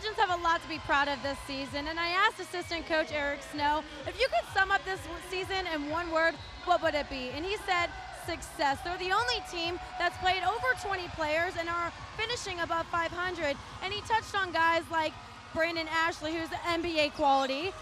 Legends have a lot to be proud of this season, and I asked assistant coach Eric Snow, if you could sum up this season in one word, what would it be? And he said, success. They're the only team that's played over 20 players and are finishing above 500. And he touched on guys like Brandon Ashley, who's NBA quality,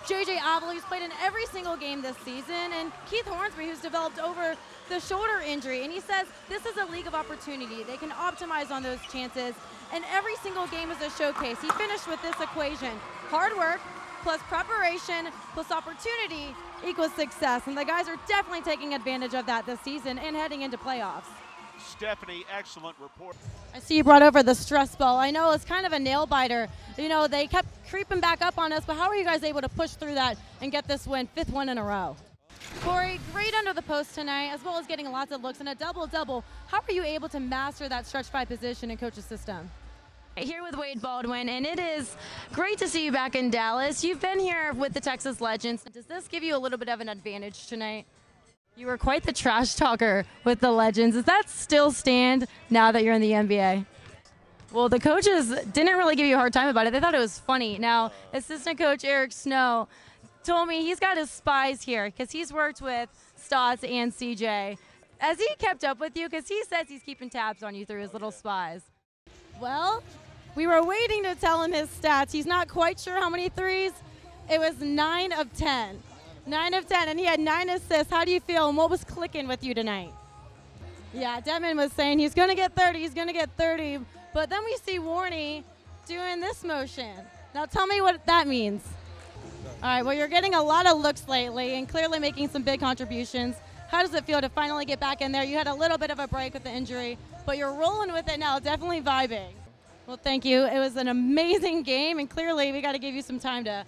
JJ Avila, who's played in every single game this season, and Keith Hornsby, who's developed over the shoulder injury. And he says this is a league of opportunity. They can optimize on those chances, and every single game is a showcase. He finished with this equation: hard work plus preparation plus opportunity equals success. And the guys are definitely taking advantage of that this season and heading into playoffs. Stephanie, excellent report. I see you brought over the stress ball. I know it's kind of a nail biter. You know, they kept creeping back up on us, but how are you guys able to push through that and get this win, 5th win in a row? Corey, great under the post tonight, as well as getting lots of looks and a double-double. How are you able to master that stretch 5 position in coach's system? Here with Wade Baldwin, and it is great to see you back in Dallas. You've been here with the Texas Legends. Does this give you a little bit of an advantage tonight? You were quite the trash talker with the Legends. Does that still stand now that you're in the NBA? Well, the coaches didn't really give you a hard time about it. They thought it was funny. Now, assistant coach Eric Snow told me he's got his spies here because he's worked with Stotts and CJ. Has he kept up with you? Because he says he's keeping tabs on you through his little spies. Well, we were waiting to tell him his stats. He's not quite sure how many threes. It was 9 of 10. 9 of 10, and he had 9 assists. How do you feel, and what was clicking with you tonight? Yeah, Devin was saying he's going to get 30, he's going to get 30. But then we see Warney doing this motion. Now tell me what that means. All right, well, you're getting a lot of looks lately and clearly making some big contributions. How does it feel to finally get back in there? You had a little bit of a break with the injury, but you're rolling with it now, definitely vibing. Well, thank you. It was an amazing game, and clearly we got to give you some time to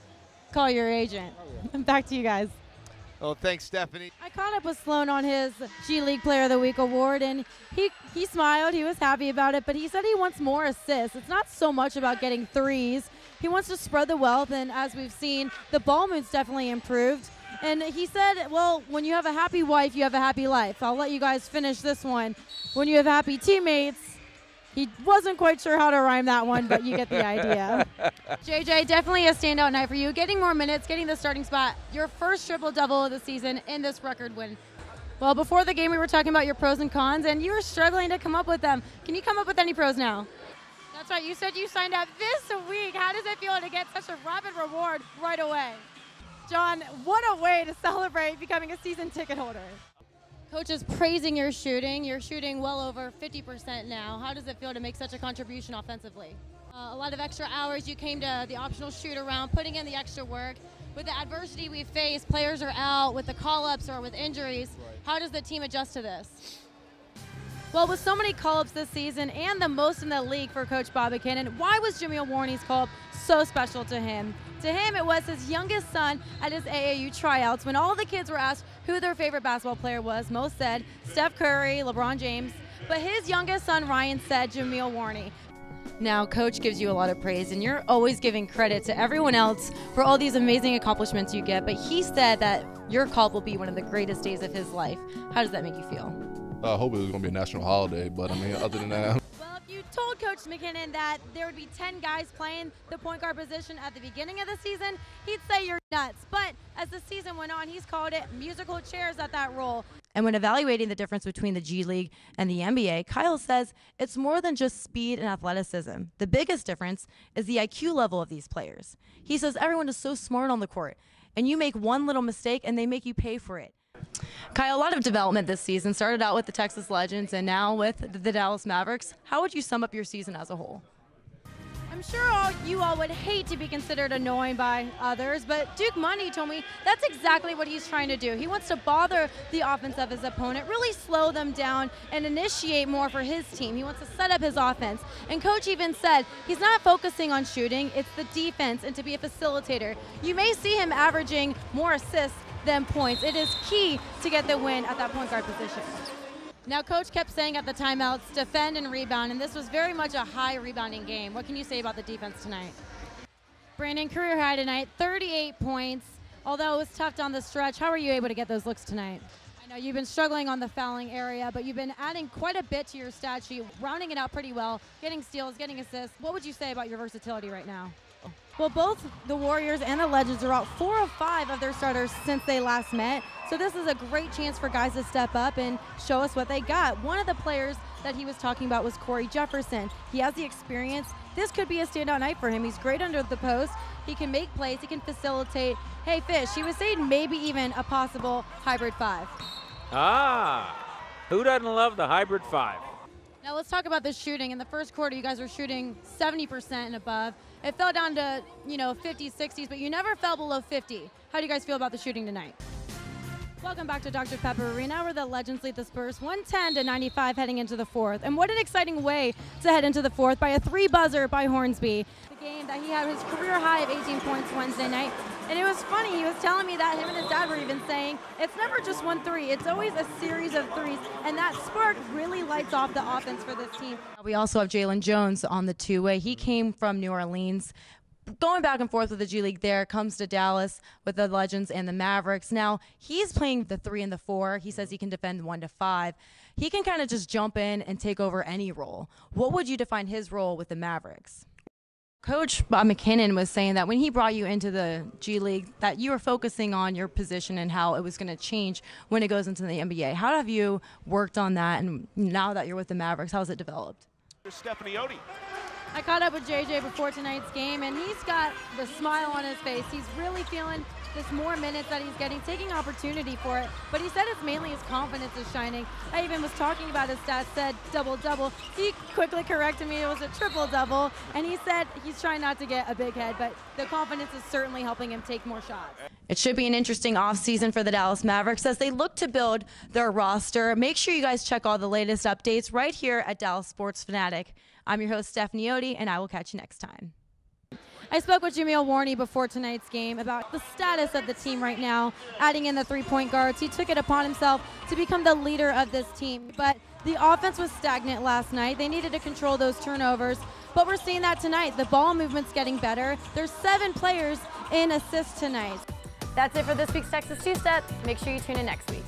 call your agent. Back to you guys. Oh, thanks, Stephanie. I caught up with Sloan on his G League Player of the Week award, and he smiled. He was happy about it, but he said he wants more assists. It's not so much about getting threes. He wants to spread the wealth, and as we've seen, the ball move's definitely improved. And he said, well, when you have a happy wife, you have a happy life. I'll let you guys finish this one. When you have happy teammates, he wasn't quite sure how to rhyme that one, but you get the idea. JJ, definitely a standout night for you. Getting more minutes, getting the starting spot, your first triple-double of the season in this record win. Well, before the game, we were talking about your pros and cons, and you were struggling to come up with them. Can you come up with any pros now? That's right. You said you signed up this week. How does it feel to get such a rapid reward right away? John, what a way to celebrate becoming a season ticket holder. Coach is praising your shooting. You're shooting well over 50% now. How does it feel to make such a contribution offensively? A lot of extra hours. You came to the optional shoot around, putting in the extra work. With the adversity we face, players are out with the call-ups or with injuries. How does the team adjust to this? Well, with so many call-ups this season and the most in the league for Coach Bob McKinnon, why was Jameel Warney's call-up so special to him? To him, it was his youngest son at his AAU tryouts. When all the kids were asked who their favorite basketball player was, most said Steph Curry, LeBron James, but his youngest son, Ryan, said Jameel Warney. Now, Coach gives you a lot of praise, and you're always giving credit to everyone else for all these amazing accomplishments you get, but he said that your call will be one of the greatest days of his life. How does that make you feel? I hope it was going to be a national holiday, but I mean, other than that. Well, if you told Coach McKinnon that there would be 10 guys playing the point guard position at the beginning of the season, he'd say you're nuts. But as the season went on, he's called it musical chairs at that role. And when evaluating the difference between the G League and the NBA, Kyle says it's more than just speed and athleticism. The biggest difference is the IQ level of these players. He says everyone is so smart on the court, and you make one little mistake and they make you pay for it. Kyle, a lot of development this season. Started out with the Texas Legends and now with the Dallas Mavericks. How would you sum up your season as a whole? I'm sure you all would hate to be considered annoying by others, but Duke Money told me that's exactly what he's trying to do. He wants to bother the offense of his opponent, really slow them down and initiate more for his team. He wants to set up his offense. And Coach even said he's not focusing on shooting, it's the defense and to be a facilitator. You may see him averaging more assists than points. It is key to get the win at that point guard position. Now, Coach kept saying at the timeouts, defend and rebound, and this was very much a high rebounding game. What can you say about the defense tonight? Brandon, career high tonight, 38 points. Although it was tough down the stretch, how were you able to get those looks tonight? I know you've been struggling on the fouling area, but you've been adding quite a bit to your stat sheet, rounding it out pretty well, getting steals, getting assists. What would you say about your versatility right now? Well, both the Warriors and the Legends are out 4 of 5 of their starters since they last met. So this is a great chance for guys to step up and show us what they got. One of the players that he was talking about was Corey Jefferson. He has the experience. This could be a standout night for him. He's great under the post. He can make plays. He can facilitate. Hey, Fish, he was saying maybe even a possible hybrid 5. Who doesn't love the hybrid 5? Now let's talk about the shooting. In the first quarter, you guys were shooting 70% and above. It fell down to, 50s, 60s, but you never fell below 50. How do you guys feel about the shooting tonight? Welcome back to Dr. Pepper Arena, where the Legends lead the Spurs 110-95 heading into the fourth. And what an exciting way to head into the fourth by a 3-buzzer by Hornsby. The game that he had his career high of 18 points Wednesday night. And it was funny, he was telling me that him and his dad were even saying, it's never just 1 3, it's always a series of threes. And that spark really lights off the offense for this team. We also have Jalen Jones on the two-way. He came from New Orleans. Going back and forth with the G League there, comes to Dallas with the Legends and the Mavericks. Now, he's playing the 3 and the 4. He says he can defend 1 to 5. He can kind of just jump in and take over any role. What would you define his role with the Mavericks? Coach Bob McKinnon was saying that when he brought you into the G League, that you were focusing on your position and how it was going to change when it goes into the NBA. How have you worked on that, and now that you're with the Mavericks, how has it developed? Stephanie Otey. I caught up with JJ before tonight's game, and he's got the smile on his face. He's really feeling this more minutes that he's getting, taking opportunity for it. But he said it's mainly his confidence is shining. I even was talking about his stats, said double-double. He quickly corrected me, it was a triple-double. And he said he's trying not to get a big head, but the confidence is certainly helping him take more shots. It should be an interesting offseason for the Dallas Mavericks as they look to build their roster. Make sure you guys check all the latest updates right here at Dallas Sports Fanatic. I'm your host, Stephanie Otey, and I will catch you next time. I spoke with Jameel Warney before tonight's game about the status of the team right now, adding in the 3-point guards. He took it upon himself to become the leader of this team. But the offense was stagnant last night. They needed to control those turnovers. But we're seeing that tonight. The ball movement's getting better. There's 7 players in assists tonight. That's it for this week's Texas Two-Step. Make sure you tune in next week.